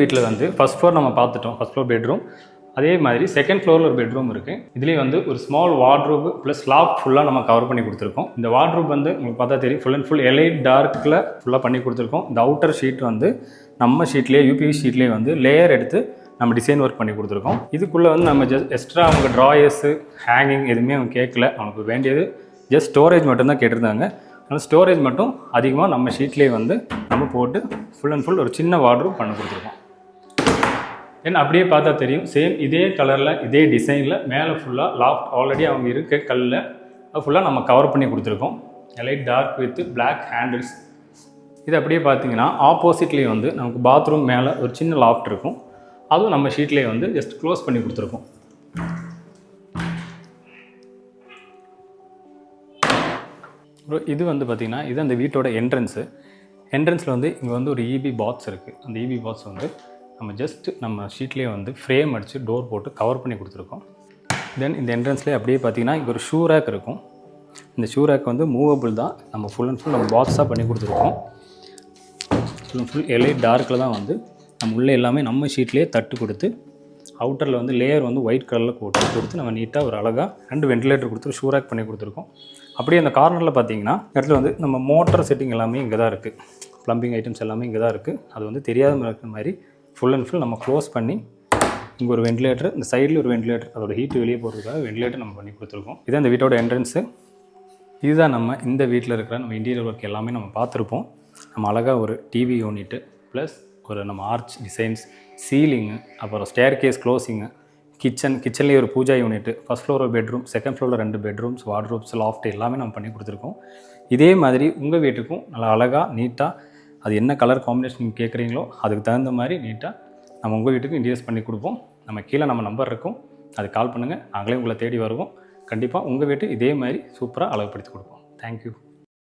வீட்டில் வந்து first floor நம்ம பார்த்துட்டோம், ஃபர்ஸ்ட் ஃப்ளோர் பெட்ரூம். அதே மாதிரி செகண்ட் ஃப்ளோரில் ஒரு பெட்ரூம் இருக்குது. இதுலேயே வந்து ஒரு ஸ்மால் வார்ட்ரோப் ப்ளஸ் லாஃப்ட் ஃபுல்லாக நம்ம கவர் பண்ணி கொடுத்துருக்கோம். இந்த வார்ட்ரோப் வந்து உங்களுக்கு பார்த்தா தெரியும், ஃபுல் அண்ட் ஃபுல் எலைட் டார்க்கில் ஃபுல்லாக பண்ணி கொடுத்துருக்கோம். இந்த அவுட்டர் ஷீட் வந்து நம்ம ஷீட்லேயே யூபிஎஸ் ஷீட்லேயே வந்து லேயர் எடுத்து நம்ம டிசைன் ஒர்க் பண்ணி கொடுத்துருக்கோம். இதுக்குள்ளே வந்து நம்ம எக்ஸ்ட்ரா அவங்க ட்ராயர்ஸு ஹேங்கிங் எதுவுமே அவங்க கேட்கல. அவனுக்கு வேண்டியது ஜஸ்ட் ஸ்டோரேஜ் மட்டும்தான் கேட்டிருந்தாங்க. அதனால் ஸ்டோரேஜ் மட்டும் அதிகமாக நம்ம ஷீட்லேயே வந்து நம்ம போட்டு ஃபுல் அண்ட் ஃபுல் ஒரு சின்ன வார்ட்ரோப் பண்ணி கொடுத்துருக்கோம். ஏன்னா அப்படியே பார்த்தா தெரியும், சேம் இதே கலரில் இதே டிசைனில் மேலே ஃபுல்லாக லாஃப்ட் ஆல்ரெடி அவங்க இருக்க கல்லில் ஃபுல்லாக நம்ம கவர் பண்ணி கொடுத்துருக்கோம். Light dark with black handles. இது அப்படியே பார்த்தீங்கன்னா ஆப்போசிட்லேயே வந்து நமக்கு பாத்ரூம் மேலே ஒரு சின்ன லாஃப்ட் இருக்கும். அதுவும் நம்ம ஷீட்லேயே வந்து ஜஸ்ட் க்ளோஸ் பண்ணி கொடுத்துருக்கோம். இது வந்து பார்த்திங்கன்னா இது அந்த வீட்டோட என்ட்ரன்ஸில் வந்து இங்கே வந்து ஒரு இபி பாக்ஸ் இருக்குது. அந்த இபி பாக்ஸ் வந்து நம்ம ஜஸ்ட்டு நம்ம ஷீட்லேயே வந்து ஃப்ரேம் அடித்து டோர் போட்டு கவர் பண்ணி கொடுத்துருக்கோம். தென் இந்த என்ட்ரன்ஸ்லேயே அப்படியே பார்த்திங்கன்னா இங்கே ஒரு ஷூ ரேக் இருக்கும். இந்த ஷூ ரேக் வந்து மூவபிள் தான். நம்ம ஃபுல் அண்ட் ஃபுல் நம்ம பாக்ஸாக பண்ணி கொடுத்துருக்கோம். ஃபுல் அண்ட் ஃபுல் எலைட் டார்க்கில் தான் வந்து நம்ம உள்ளே எல்லாமே நம்ம ஷீட்லேயே தட்டு கொடுத்து அவுட்டரில் வந்து லேயர் வந்து ஒயிட் கலரில் கொடுத்து நம்ம நீட்டாக ஒரு அழகாக 2 வென்டிலேட்டர் கொடுத்து ஷூ ரேக் பண்ணி கொடுத்துருக்கோம். அப்படியே அந்த கார்னரில் பார்த்தீங்கன்னா இடத்துல வந்து நம்ம மோட்டர் செட்டிங் எல்லாமே இங்கே தான் இருக்குது. ப்ளம்பிங் ஐட்டம்ஸ் எல்லாமே இங்கே தான் இருக்குது. அது வந்து தெரியாத இருக்கிற மாதிரி ஃபுல் அண்ட் ஃபுல் நம்ம க்ளோஸ் பண்ணி இங்கே ஒரு வென்டிலேட்டர், இந்த சைடில் ஒரு வென்டிலேட்டர், அதோட ஹீட்டு வெளியே போகிறதுக்காக வென்டிலேட்டர் நம்ம பண்ணி கொடுத்துருக்கோம். இதுதான் இந்த வீட்டோட என்ட்ரன்ஸு. இதுதான் நம்ம இந்த வீட்டில் இருக்கிற நம்ம இன்டீரியர் ஒர்க் எல்லாமே நம்ம பார்த்துருப்போம். நம்ம அழகாக ஒரு டிவி யூனிட்டு ப்ளஸ் ஒரு நம்ம ஆர்ச் டிசைன்ஸ், சீலிங்கு, அப்புறம் ஸ்டேர் கேஸ் க்ளோசிங்கு, கிச்சன்லேயே ஒரு பூஜா யூனிட்டு, ஃபர்ஸ்ட் ஃப்ளோர் ஒரு பெட்ரூம், செகண்ட் ஃப்ளோரில் 2 பெட்ரூம்ஸ், வார்ட்ரோப்ஸ், லாஃப்ட் எல்லாமே நம்ம பண்ணி கொடுத்துருக்கோம். இதே மாதிரி உங்கள் வீட்டுக்கும் நல்லா அழகாக நீட்டாக அது என்ன கலர் காம்பினேஷன் கேட்குறீங்களோ அதுக்கு தகுந்த மாதிரி நீட்டாக நம்ம உங்கள் வீட்டுக்கு இன்டீரியர்ஸ் பண்ணி கொடுப்போம். நம்ம கீழே நம்ம நம்பர் இருக்கும், அது கால் பண்ணுங்கள், நாங்களே உங்களை தேடி வருவோம். கண்டிப்பாக உங்கள் வீட்டு இதே மாதிரி சூப்பராக அழகுப்படுத்தி கொடுப்போம். தேங்க்யூ.